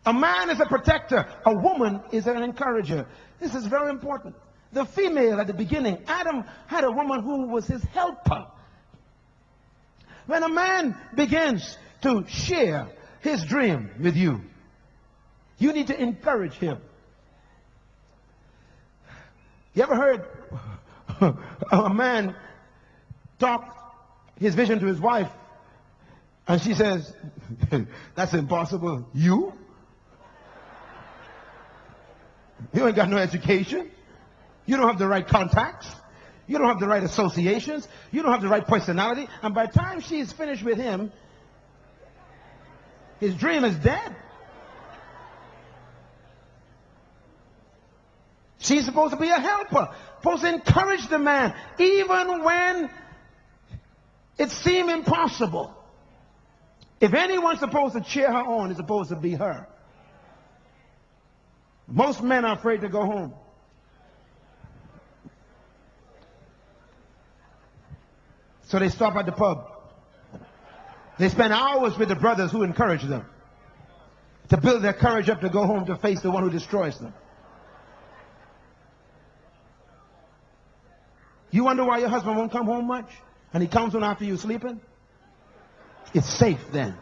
A man is a protector. A woman is an encourager. This is very important. The female at the beginning, Adam had a woman who was his helper. When a man begins to share his dream with you, you need to encourage him. You ever heard a man talk his vision to his wife, and she says, "That's impossible. You ain't got no education. You don't have the right contacts. You don't have the right associations. You don't have the right personality." And by the time she's finished with him, his dream is dead. She's supposed to be a helper, supposed to encourage the man, even when it seemed impossible. If anyone's supposed to cheer her on, it's supposed to be her. Most men are afraid to go home. So they stop at the pub. They spend hours with the brothers who encourage them to build their courage up to go home to face the one who destroys them. You wonder why your husband won't come home much? And he comes home after you sleeping? It's safe then.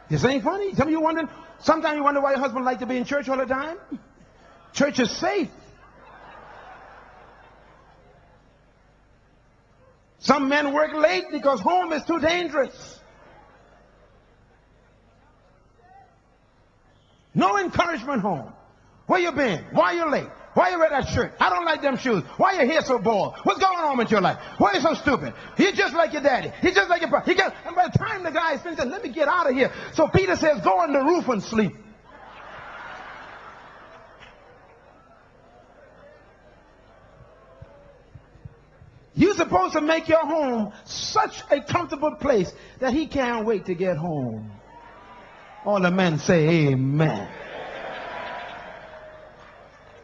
This ain't funny. Some of you wondering, sometimes you wonder why your husband like to be in church all the time? Church is safe. Some men work late because home is too dangerous. No encouragement home. Where you been? Why you late? Why you wear that shirt? I don't like them shoes. Why your hair so bald? What's going on with your life? Why you so stupid? He's just like your daddy. He's just like your brother. And by the time the guy is finished, let me get out of here. So Peter says, go on the roof and sleep. You're supposed to make your home such a comfortable place that he can't wait to get home. All the men say amen.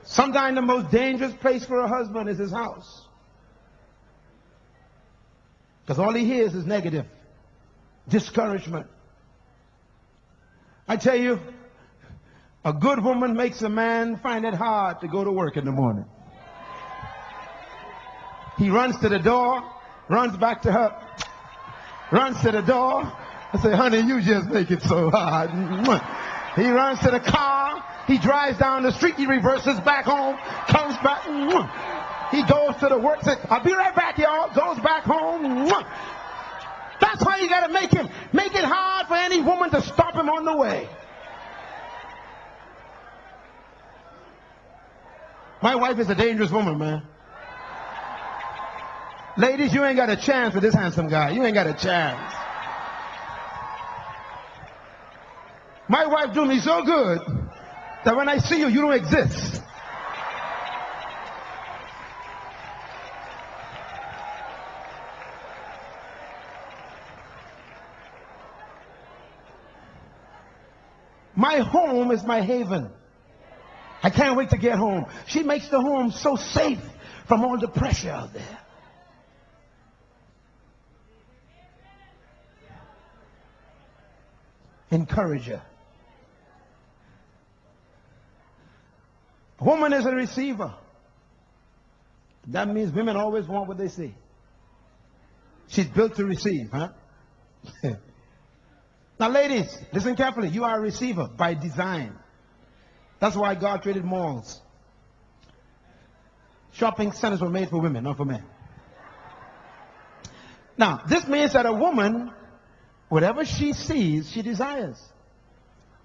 Sometimes the most dangerous place for a husband is his house. Because all he hears is negative, discouragement. I tell you, a good woman makes a man find it hard to go to work in the morning. He runs to the door, runs back to her, runs to the door. I say, honey, you just make it so hard. He runs to the car. He drives down the street. He reverses back home, comes back. He goes to the work. Says, I'll be right back, y'all. Goes back home. That's why you got to make it hard for any woman to stop him on the way. My wife is a dangerous woman, man. Ladies, you ain't got a chance with this handsome guy. You ain't got a chance. My wife do me so good that when I see you, you don't exist. My home is my haven. I can't wait to get home. She makes the home so safe from all the pressure out there. Encourage her. A woman is a receiver. That means women always want what they see. She's built to receive, huh? Now, ladies, listen carefully. You are a receiver by design. That's why God created malls. Shopping centers were made for women, not for men. Now, this means that a woman, whatever she sees, she desires.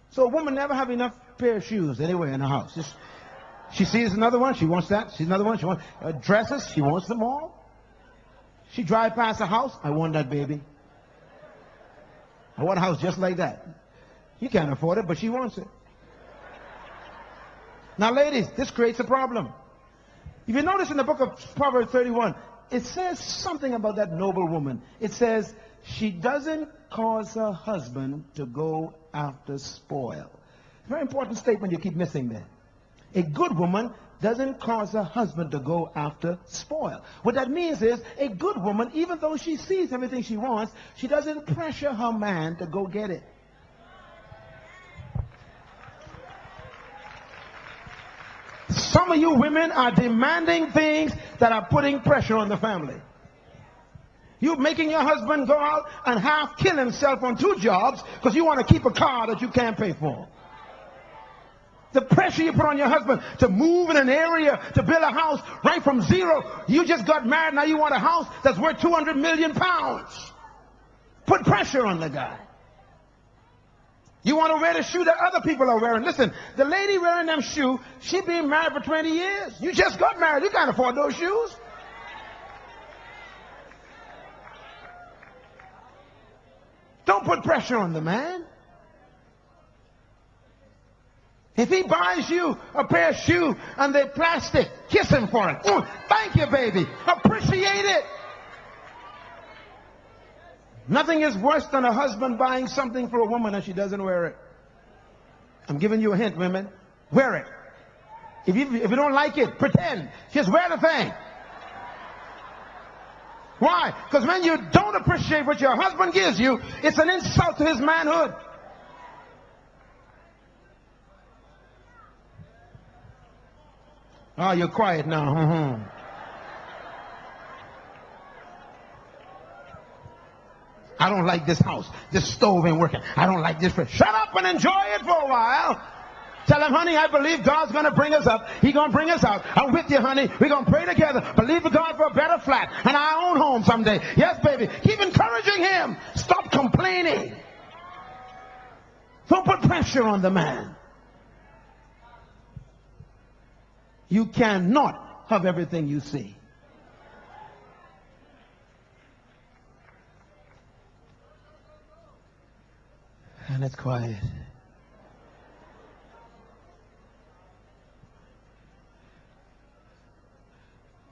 So a woman never have enough pair of shoes anywhere in her house. She sees another one, she wants that. Sees another one, she wants dresses, she wants them all. She drives past a house, I want that baby. I want a house just like that. You can't afford it, but she wants it. Now, ladies, this creates a problem. If you notice in the book of Proverbs 31, it says something about that noble woman. It says, she doesn't cause her husband to go after spoil. Very important statement you keep missing there. A good woman doesn't cause her husband to go after spoil. What that means is, a good woman, even though she sees everything she wants, she doesn't pressure her man to go get it. of you women are demanding things that are putting pressure on the family. You're making your husband go out and half kill himself on 2 jobs because you want to keep a car that you can't pay for. The pressure you put on your husband to move in an area, to build a house right from zero. You just got married, now you want a house that's worth 200 million pounds. Put pressure on the guy. You want to wear the shoe that other people are wearing. Listen, the lady wearing them shoes, she been married for 20 years. You just got married. You can't afford those shoes. Don't put pressure on the man. If he buys you a pair of shoes and they're plastic, kiss him for it. Ooh, thank you, baby. Appreciate it. Nothing is worse than a husband buying something for a woman and she doesn't wear it. I'm giving you a hint, women. Wear it. If you don't like it, pretend. Just wear the thing. Why? Because when you don't appreciate what your husband gives you, it's an insult to his manhood. Oh, you're quiet now. I don't like this house. This stove ain't working. I don't like this. Shut up and enjoy it for a while. Tell him, honey, I believe God's going to bring us up. He's going to bring us out. I'm with you, honey. We're going to pray together. Believe in God for a better flat and our own home someday. Yes, baby. Keep encouraging him. Stop complaining. Don't put pressure on the man. You cannot have everything you see. And it's quiet.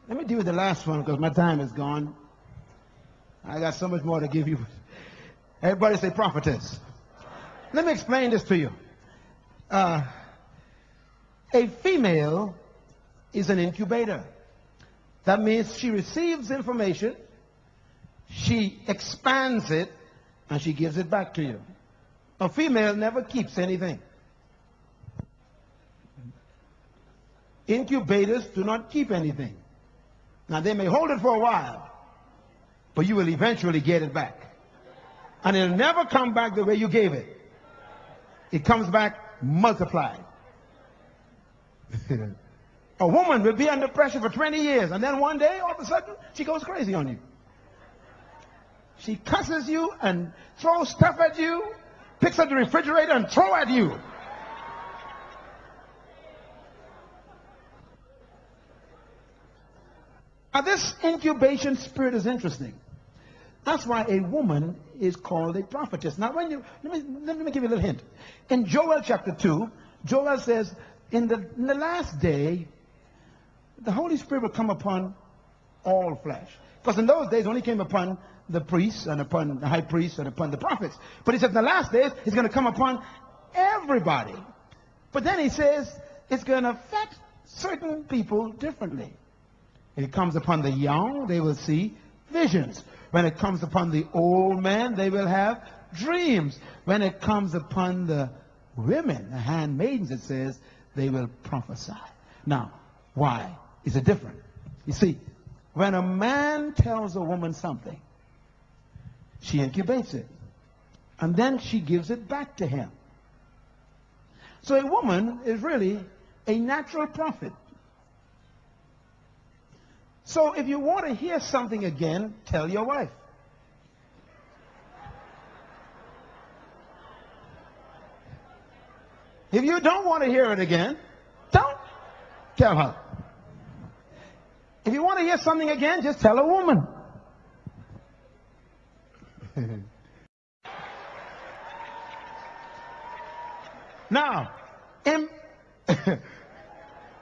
Let me deal with the last one because my time is gone. I got so much more to give you. Everybody say prophetess. Let me explain this to you. A female is an incubator. That means she receives information, she expands it, and she gives it back to you. A female never keeps anything. Incubators do not keep anything. Now, they may hold it for a while, but you will eventually get it back. And it'll never come back the way you gave it. It comes back multiplied. A woman will be under pressure for 20 years, and then one day, all of a sudden, she goes crazy on you. She cusses you and throws stuff at you, picks up the refrigerator and throw at you. Now, this incubation spirit is interesting. That's why a woman is called a prophetess. Now, let me give you a little hint. In Joel chapter 2, Joel says, in the last day, the Holy Spirit will come upon all flesh. Because in those days, it only came upon the priests and upon the high priests and upon the prophets. But he said in the last days, it's going to come upon everybody. But then he says, it's going to affect certain people differently. If it comes upon the young, they will see visions. When it comes upon the old man, they will have dreams. When it comes upon the women, the handmaidens, it says, they will prophesy. Now, why is it different? You see, when a man tells a woman something, she incubates it. And then she gives it back to him. So a woman is really a natural prophet. So if you want to hear something again, tell your wife. If you don't want to hear it again, don't tell her. If you want to hear something again, just tell a woman. Now,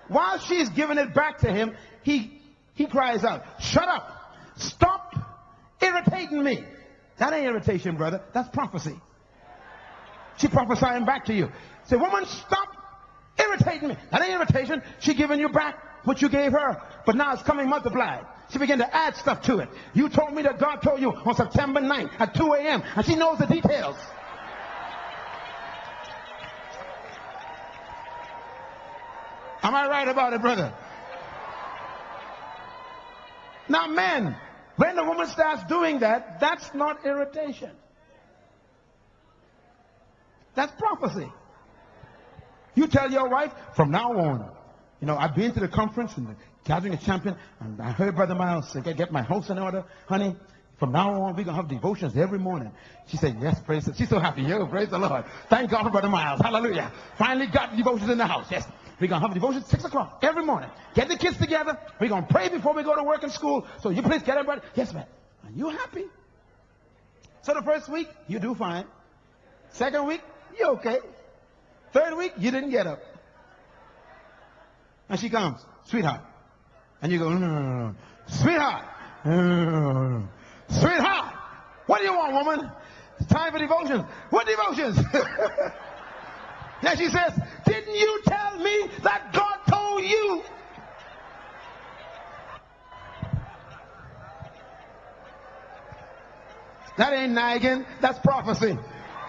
while she's giving it back to him, he cries out, shut up, stop irritating me. That ain't irritation, brother. That's prophecy. She prophesying back to you. Say, woman, stop irritating me. That ain't irritation. She giving you back what you gave her, but now it's coming multiplied. She began to add stuff to it. You told me that God told you on September 9th at 2 a.m. and she knows the details. Am I right about it, brother? Now, men, when the woman starts doing that, that's not irritation. That's prophecy. You tell your wife, from now on, you know, I've been to the conference and the gathering of champion, and I heard Brother Myles say, get my house in order, honey. From now on, we're going to have devotions every morning. She said, yes, praise the Lord. She's so happy. Yo, praise the Lord. Thank God for Brother Myles. Hallelujah. Finally got devotions in the house. Yes. We're going to have devotions 6 o'clock every morning. Get the kids together. We're going to pray before we go to work and school. So you please get everybody. Yes, ma'am. Are you happy? So the first week, you do fine. Second week, you okay. Third week, you didn't get up. And she comes, sweetheart. And you go, no. Sweetheart. Sweetheart, what do you want, woman? It's time for devotions. What devotions? Then she says, didn't you tell me that God told you? That ain't nagging, that's prophecy.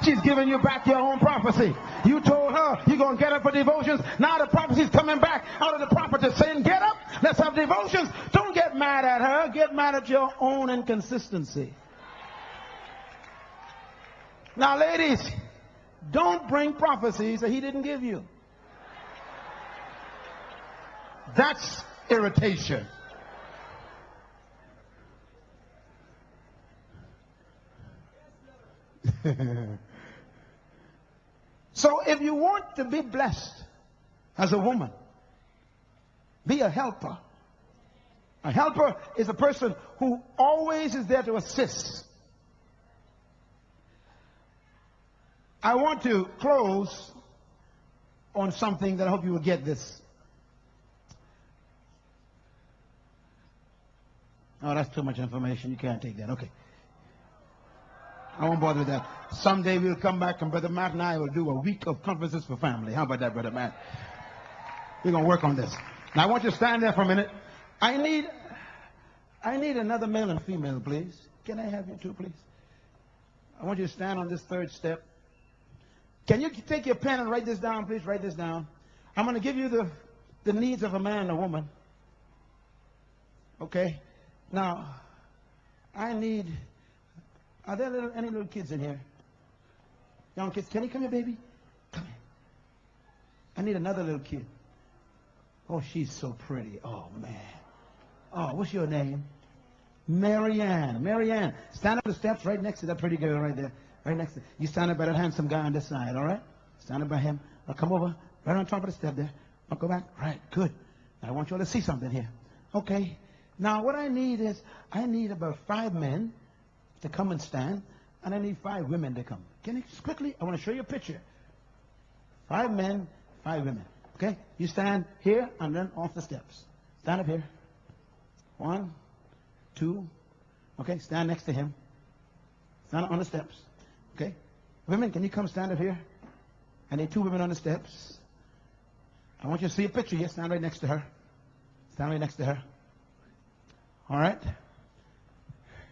She's giving you back your own prophecy. You told her you're going to get up for devotions. Now the prophecy's coming back out of the prophetess saying, get up, let's have devotions. Don't get mad at her. Get mad at your own inconsistency. Now, ladies, don't bring prophecies that he didn't give you. That's irritation. So if you want to be blessed as a woman, be a helper. A helper is a person who always is there to assist. I want to close on something that I hope you will get this. Oh, that's too much information. You can't take that. Okay. I won't bother with that. Someday we'll come back and Brother Matt and I will do a week of conferences for family. How about that, Brother Matt? We're going to work on this. Now, I want you to stand there for a minute. I need another male and female, please. Can I have you two, please? I want you to stand on this third step. Can you take your pen and write this down, please? Write this down. I'm going to give you the needs of a man and a woman. Okay? Now, are there any little kids in here? Young kids, can you come here, baby? Come here. I need another little kid. Oh, she's so pretty. Oh, man. Oh, what's your name? Marianne. Marianne, stand up the steps right next to that pretty girl right there. Right next to you. Stand up by that handsome guy on this side, all right? Stand up by him. I'll come over right on top of the step there. I'll go back. Right, good. I want you all to see something here. Okay. Now, what I need is, I need about 5 men to come and stand, and I need 5 women to come. Can you just quickly? I want to show you a picture. 5 men, 5 women. Okay? You stand here and then off the steps. Stand up here. 1, 2. Okay? Stand next to him. Stand up on the steps. Okay? Women, can you come stand up here? I need 2 women on the steps. I want you to see a picture here. Stand right next to her. Stand right next to her. All right?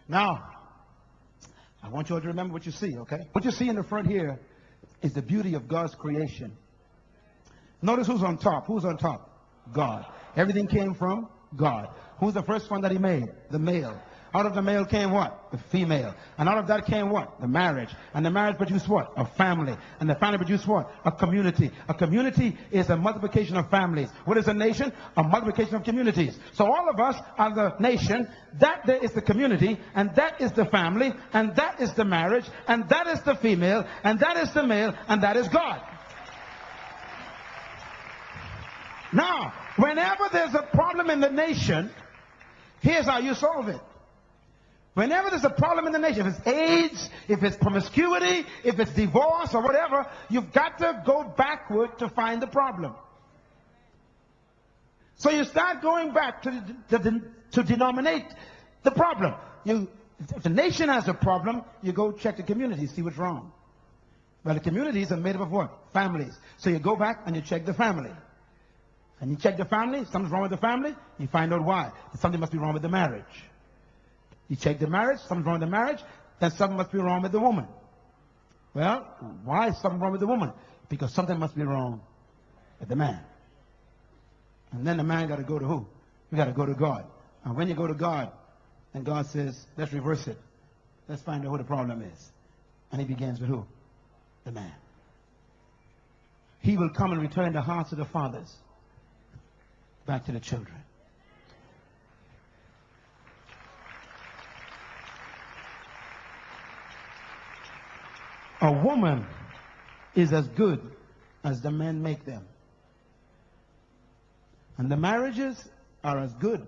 Now, I want you all to remember what you see, okay? What you see in the front here is the beauty of God's creation. Notice who's on top. Who's on top? God. Everything came from God. Who's the first one that he made? The male. Out of the male came what? The female. And out of that came what? The marriage. And the marriage produced what? A family. And the family produced what? A community. A community is a multiplication of families. What is a nation? A multiplication of communities. So all of us are the nation. That there is the community. And that is the family. And that is the marriage. And that is the female. And that is the male. And that is God. Now, whenever there's a problem in the nation, here's how you solve it. Whenever there's a problem in the nation, if it's AIDS, if it's promiscuity, if it's divorce or whatever, you've got to go backward to find the problem. So you start going back to denominate the problem. If the nation has a problem, you go check the community, see what's wrong. Well, the communities are made up of what? Families. So you go back and you check the family. And you check the family, something's wrong with the family, you find out why. Something must be wrong with the marriage. You check the marriage, something's wrong with the marriage, then something must be wrong with the woman. Well, why is something wrong with the woman? Because something must be wrong with the man. And then the man got to go to who? You got to go to God. And when you go to God, and God says, let's reverse it. Let's find out who the problem is. And he begins with who? The man. He will come and return the hearts of the fathers back to the children. A woman is as good as the men make them. And the marriages are as good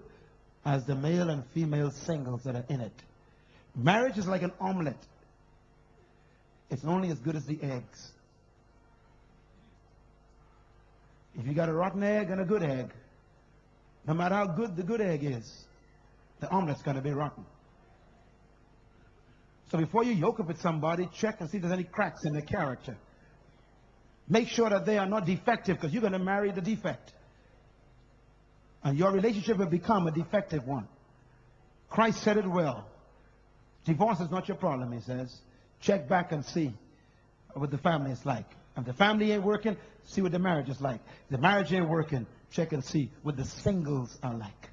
as the male and female singles that are in it. Marriage is like an omelet. It's only as good as the eggs. If you got a rotten egg and a good egg, no matter how good the good egg is, the omelet's going to be rotten. So before you yoke up with somebody, check and see if there's any cracks in their character. Make sure that they are not defective, because you're going to marry the defect. And your relationship will become a defective one. Christ said it well. Divorce is not your problem, he says. Check back and see what the family is like. If the family ain't working, see what the marriage is like. If the marriage ain't working, check and see what the singles are like.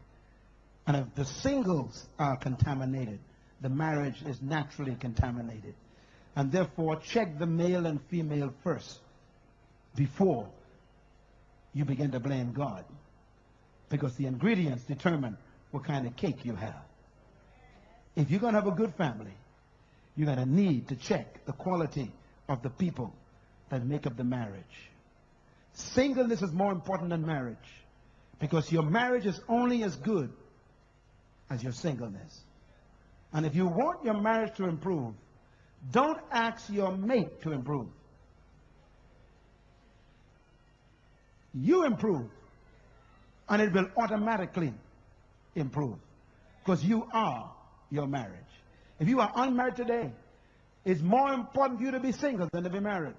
And if the singles are contaminated, the marriage is naturally contaminated. And therefore, check the male and female first before you begin to blame God. Because the ingredients determine what kind of cake you have. If you're going to have a good family, you're going to need to check the quality of the people that make up the marriage. Singleness is more important than marriage, because your marriage is only as good as your singleness. And if you want your marriage to improve, don't ask your mate to improve. You improve, and it will automatically improve, because you are your marriage. If you are unmarried today, it's more important for you to be single than to be married.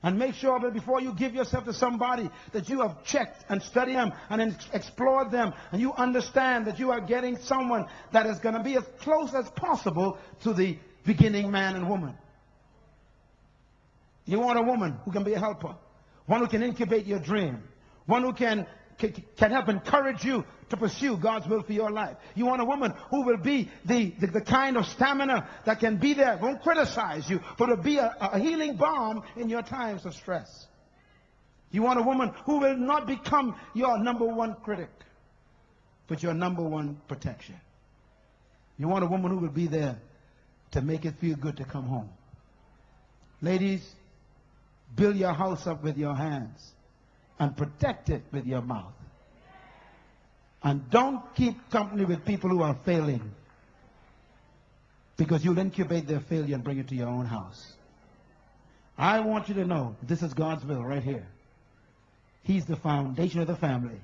And make sure that before you give yourself to somebody, that you have checked and studied them and explored them, and you understand that you are getting someone that is going to be as close as possible to the beginning man and woman. You want a woman who can be a helper, one who can incubate your dream, one who can help encourage you to pursue God's will for your life. You want a woman who will be the kind of stamina that can be there, won't criticize you, but will be a healing balm in your times of stress. You want a woman who will not become your number one critic, but your number one protection. You want a woman who will be there to make it feel good to come home. Ladies, build your house up with your hands and protect it with your mouth. And don't keep company with people who are failing, because you'll incubate their failure and bring it to your own house. I want you to know this is God's will right here. He's the foundation of the family,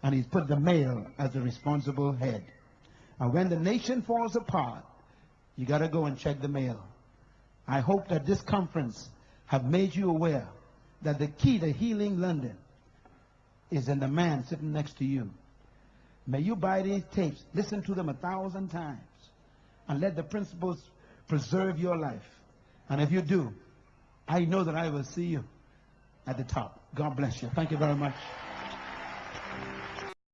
and he's put the male as the responsible head. And when the nation falls apart, you got to go and check the male. I hope that this conference have made you aware that the key to healing London is in the man sitting next to you. May you buy these tapes, listen to them 1,000 times, and let the principles preserve your life. And if you do, I know that I will see you at the top. God bless you. Thank you very much.